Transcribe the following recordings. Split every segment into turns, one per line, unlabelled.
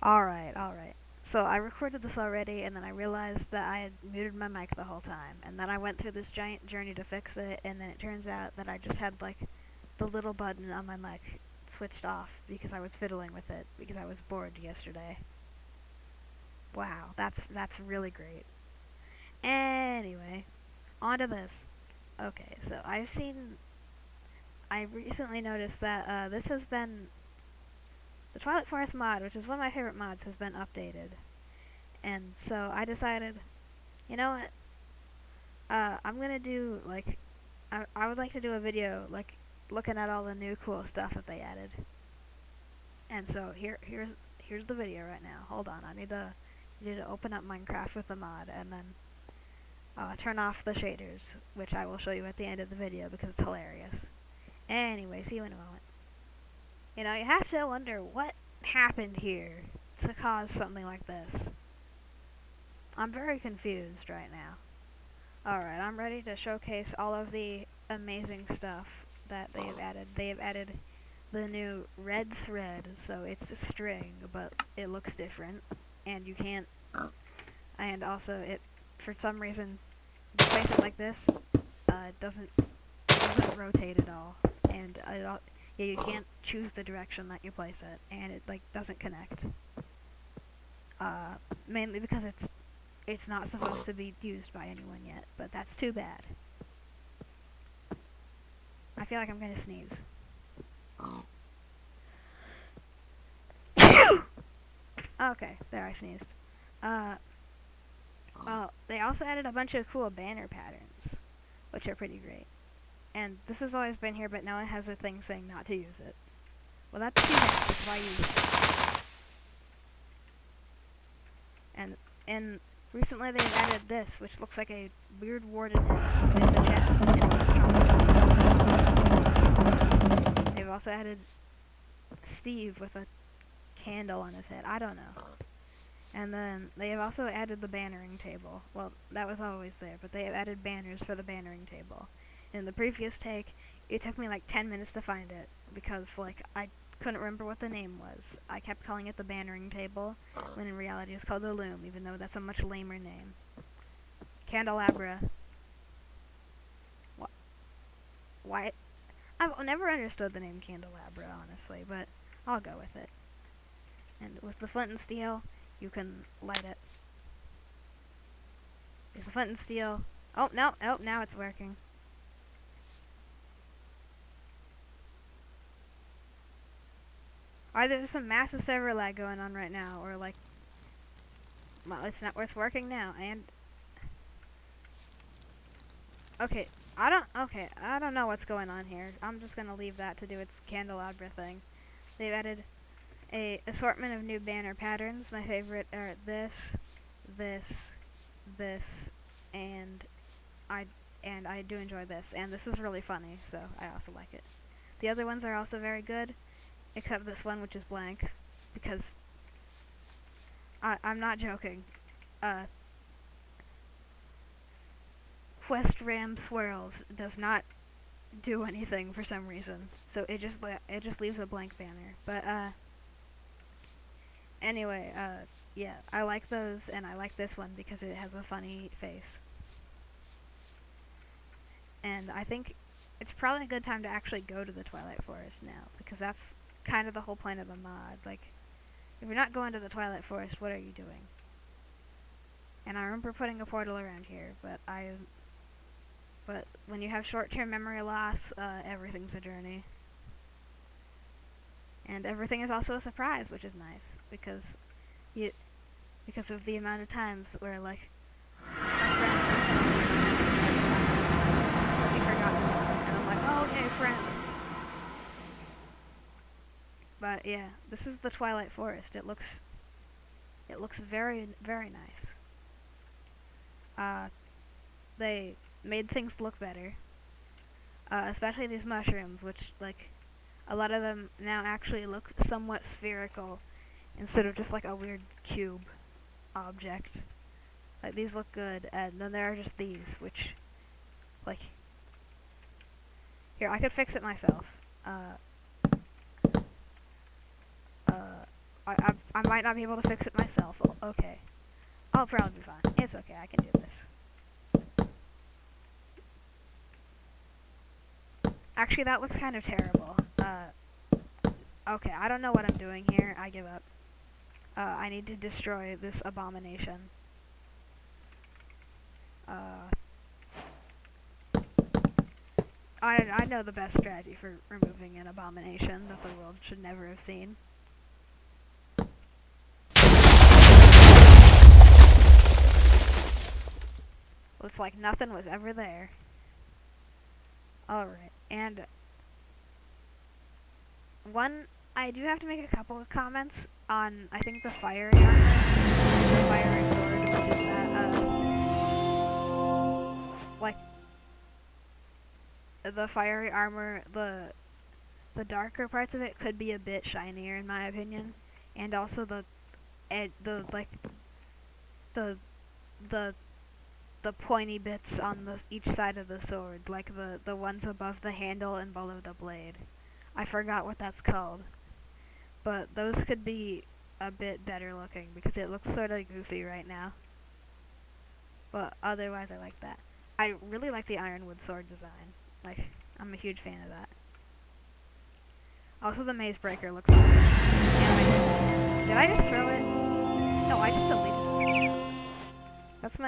Alright, alright. So I recorded this already, and then I realized that I had muted my mic the whole time. And then I went through this giant journey to fix it, and then it turns out that I just had, like, the little button on my mic switched off because I was fiddling with it, because I was bored yesterday. Wow, that's really great. Anyway, on to this. Okay, so I recently noticed that, this has been, the Twilight Forest mod, which is one of my favorite mods, has been updated. And so I decided, you know what? I'm gonna do like, I would like to do a video like looking at all the new cool stuff that they added. And so here's the video right now. Hold on, I need to open up Minecraft with the mod and then turn off the shaders, which I will show you at the end of the video because it's hilarious. Anyway, see you in a moment. You know, you have to wonder what happened here to cause something like this. I'm very confused right now. Alright, I'm ready to showcase all of the amazing stuff that they have added. They have added the new red thread, so it's a string, but it looks different, and you can't, and also it, for some reason, you place it like this, it doesn't rotate at all, and yeah, you can't choose the direction that you place it, and it, like, doesn't connect. Mainly because it's not supposed to be used by anyone yet, but that's too bad. I feel like I'm gonna sneeze. Okay, there, I sneezed. Well, they also added a bunch of cool banner patterns, which are pretty great. And this has always been here, but now it has a thing saying not to use it. Well, that's too bad, because why use it? And recently they've added this, which looks like a weird warden head. It's a chest, and it's they've also added Steve with a candle on his head. I don't know. And then they have also added the bannering table. Well, that was always there, but they have added banners for the bannering table. In the previous take, it took me like 10 minutes to find it, because, like, I couldn't remember what the name was. I kept calling it the bannering table, when in reality it's called the loom, even though that's a much lamer name. Candelabra. Why? I've never understood the name Candelabra, honestly, but I'll go with it. And with the flint and steel, you can light it. With the flint and steel... Oh, no, oh, now it's working. Either there's some massive server lag going on right now, or like... Well, it's working now, and... Okay, I don't know what's going on here. I'm just gonna leave that to do its candelabra thing. They've added a assortment of new banner patterns. My favorite are this, and I do enjoy this, and this is really funny, so I also like it. The other ones are also very good, except this one, which is blank, because I'm not joking. Quest Ram Swirls does not do anything for some reason, so it just leaves a blank banner. But anyway, yeah, I like those, and I like this one because it has a funny face. And I think it's probably a good time to actually go to the Twilight Forest now, because that's kind of the whole point of the mod. Like, if you're not going to the Twilight Forest, what are you doing? And I remember putting a portal around here, but when you have short-term memory loss, everything's a journey. And everything is also a surprise, which is nice, because of the amount of times where, like, he forgot, and I'm like, oh, okay, friend. But yeah, this is the Twilight Forest. It looks very, very nice. They made things look better, especially these mushrooms, which, like, a lot of them now actually look somewhat spherical instead of just like a weird cube object. Like, these look good, and then there are just these, which, like, here, I could fix I might not be able to fix it myself. Okay. I'll probably be fine. It's okay, I can do this. Actually, that looks kind of terrible. Okay, I don't know what I'm doing here. I give up. I need to destroy this abomination. I know the best strategy for removing an abomination that the world should never have seen. Looks like nothing was ever there. Alright, and I do have to make a couple of comments on, I think, the fiery armor, the fiery sword, which is that, like, the fiery armor, the darker parts of it could be a bit shinier, in my opinion, and also the pointy bits on each side of the sword, like the ones above the handle and below the blade. I forgot what that's called, but those could be a bit better looking because it looks sort of goofy right now. But otherwise, I like that. I really like the ironwood sword design. Like, I'm a huge fan of that. Also, the maze breaker looks awesome. Did I just throw it? No, I just deleted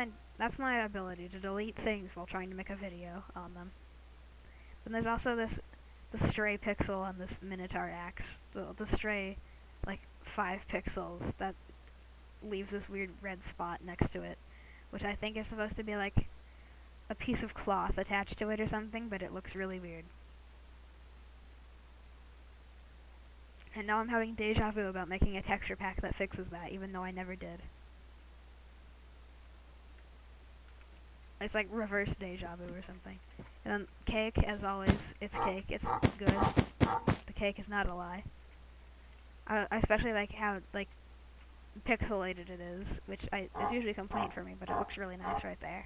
it. That's my ability to delete things while trying to make a video on them. Then there's also the stray pixel on this Minotaur axe. The stray, like, 5 pixels that leaves this weird red spot next to it, which I think is supposed to be like a piece of cloth attached to it or something, but it looks really weird. And now I'm having deja vu about making a texture pack that fixes that, even though I never did. It's like reverse deja vu or something. And then cake, as always, it's cake. It's good. The cake is not a lie. I especially like how, like, pixelated it is, which is usually a complaint for me, but it looks really nice right there.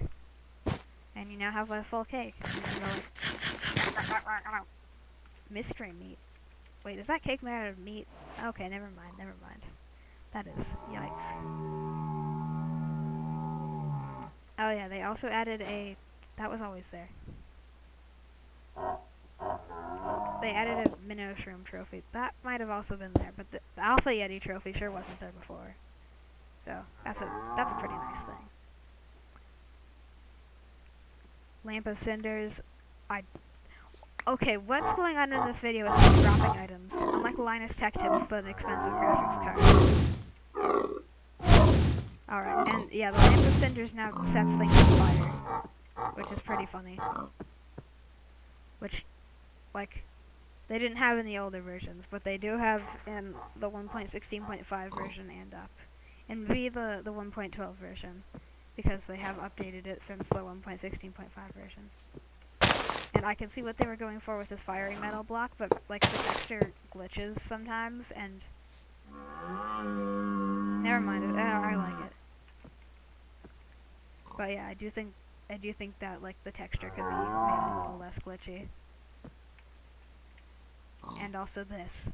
And you now have a full cake. Mystery meat. Wait, is that cake made out of meat? Okay, never mind. That is, yikes. Oh yeah, they also added that was always there. They added a minnow shroom trophy. That might have also been there, but the Alpha Yeti trophy sure wasn't there before. So, that's a pretty nice thing. Lamp of Cinders. Okay, what's going on in this video is me dropping items. I'm like Linus Tech Tips with an expensive graphics card. Alright, and yeah, the Lamp of Cinders now sets things on fire, which is pretty funny. Which, like, they didn't have in the older versions, but they do have in the 1.16.5 version and up. And maybe the 1.12 version, because they have updated it since the 1.16.5 version. And I can see what they were going for with this fiery metal block, but like the texture glitches sometimes, and never mind. I like it. But yeah, I do think that like the texture could be made a little less glitchy. And also this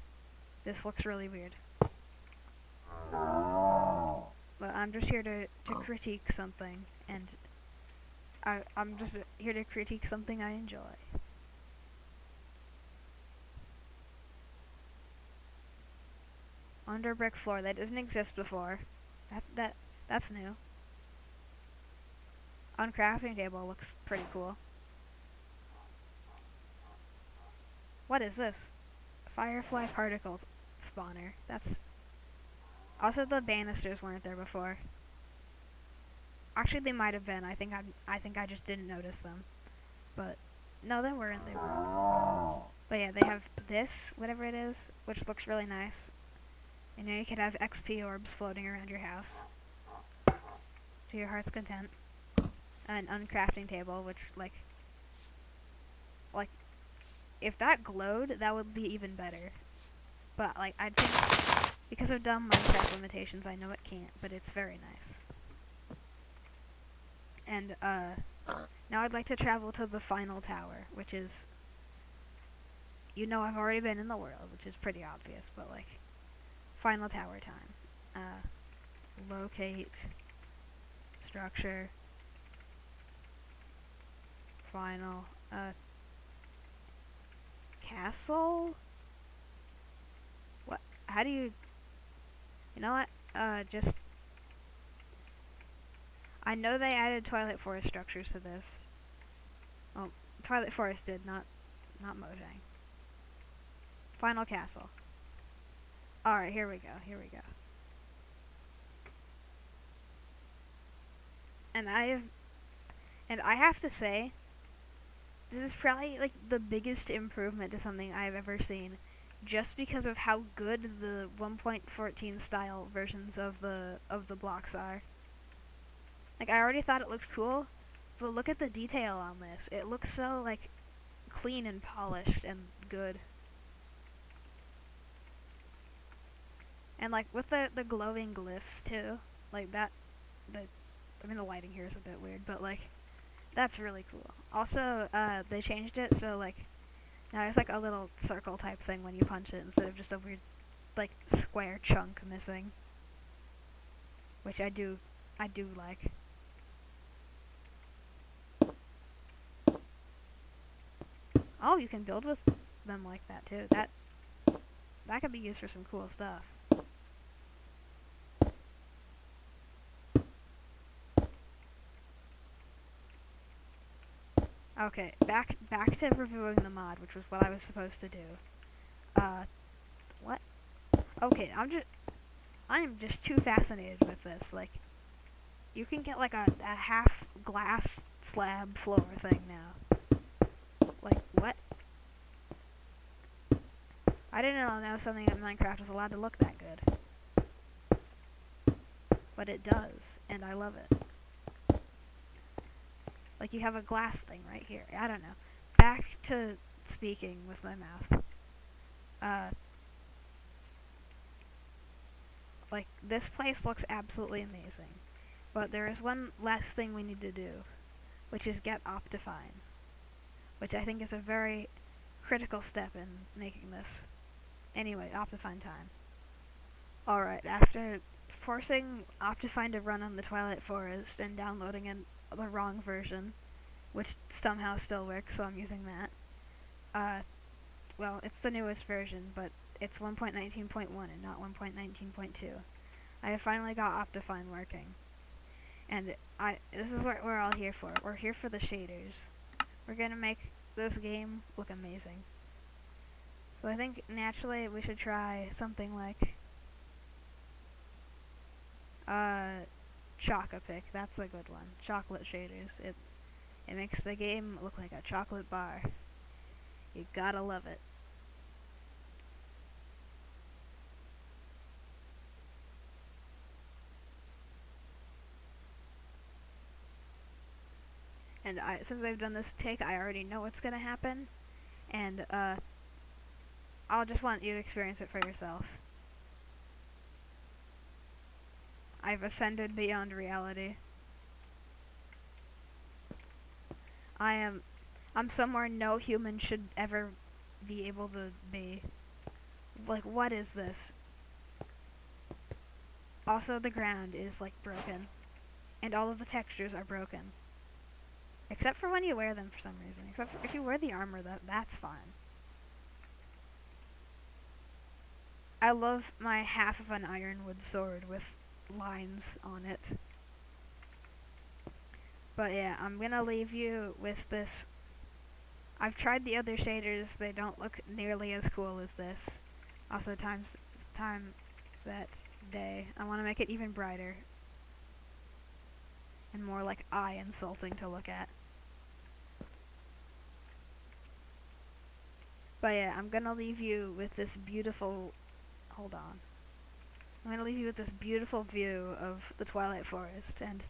looks really weird. But I'm just here to critique something, and I'm just here to critique something I enjoy. Under brick floor, that didn't exist before. That's new. On crafting table looks pretty cool. What is this? Firefly particles spawner. That's also the banisters weren't there before. Actually, they might have been. I think I just didn't notice them. But no, they weren't. They weren't. But yeah, they have this, whatever it is, which looks really nice. And now you can have XP orbs floating around your house to your heart's content. An uncrafting table, which like if that glowed, that would be even better. But like I think because of dumb Minecraft limitations, I know it can't, but it's very nice. And now I'd like to travel to the final tower, which is, I've already been in the world, which is pretty obvious, but like final tower time. locate structure final castle. What? How do you? You know what? Just I know they added Twilight Forest structures to this. Oh, Twilight Forest did, not Mojang. Final castle. Alright, here we go. And I have to say, this is probably like the biggest improvement to something I've ever seen, just because of how good the 1.14 style versions of the blocks are. Like, I already thought it looked cool, but look at the detail on this. It looks so like clean and polished and good. And like with the glowing glyphs too, like that, I mean the lighting here is a bit weird, but like that's really cool. Also, they changed it so like now there's like a little circle type thing when you punch it instead of just a weird like square chunk missing, which I do like. Oh, you can build with them like that too. That could be used for some cool stuff. Okay, back to reviewing the mod, which was what I was supposed to do. What? Okay, I am just too fascinated with this. Like, you can get like a half glass slab floor thing now. Like, what? I didn't know something in Minecraft was allowed to look that good. But it does, and I love it. Like, you have a glass thing right here. I don't know. Back to speaking with my mouth. Like, this place looks absolutely amazing. But there is one last thing we need to do, which is get Optifine. Which I think is a very critical step in making this. Anyway, Optifine time. Alright, after forcing Optifine to run on the Twilight Forest and downloading the wrong version, which somehow still works, so I'm using that. Well, it's the newest version, but it's 1.19.1 and not 1.19.2. I have finally got Optifine working. And this is what we're all here for. We're here for the shaders. We're gonna make this game look amazing. So I think naturally we should try something like Chocopic. That's a good one. Chocolate shaders. It makes the game look like a chocolate bar. You gotta love it. And since I've done this take, I already know what's gonna happen, and I'll just want you to experience it for yourself. I've ascended beyond reality. I'm somewhere no human should ever be able to be. Like, what is this? Also, the ground is like broken, and all of the textures are broken. Except for when you wear them for some reason. Except for if you wear the armor, that's fine. I love my half of an ironwood sword with lines on it. But yeah, I'm gonna leave you with this. I've tried the other shaders, they don't look nearly as cool as this. Also, time set day. I want to make it even brighter. And more like eye-insulting to look at. But yeah, I'm gonna leave you with this beautiful... Hold on. I'm gonna leave you with this beautiful view of the Twilight Forest, and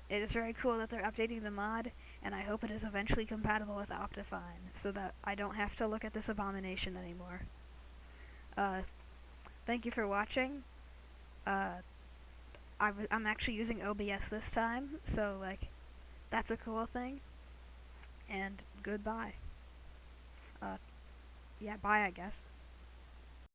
it is very cool that they're updating the mod, and I hope it is eventually compatible with Optifine, so that I don't have to look at this abomination anymore. Thank you for watching. I'm actually using OBS this time, so like, that's a cool thing. And goodbye. Yeah, bye, I guess.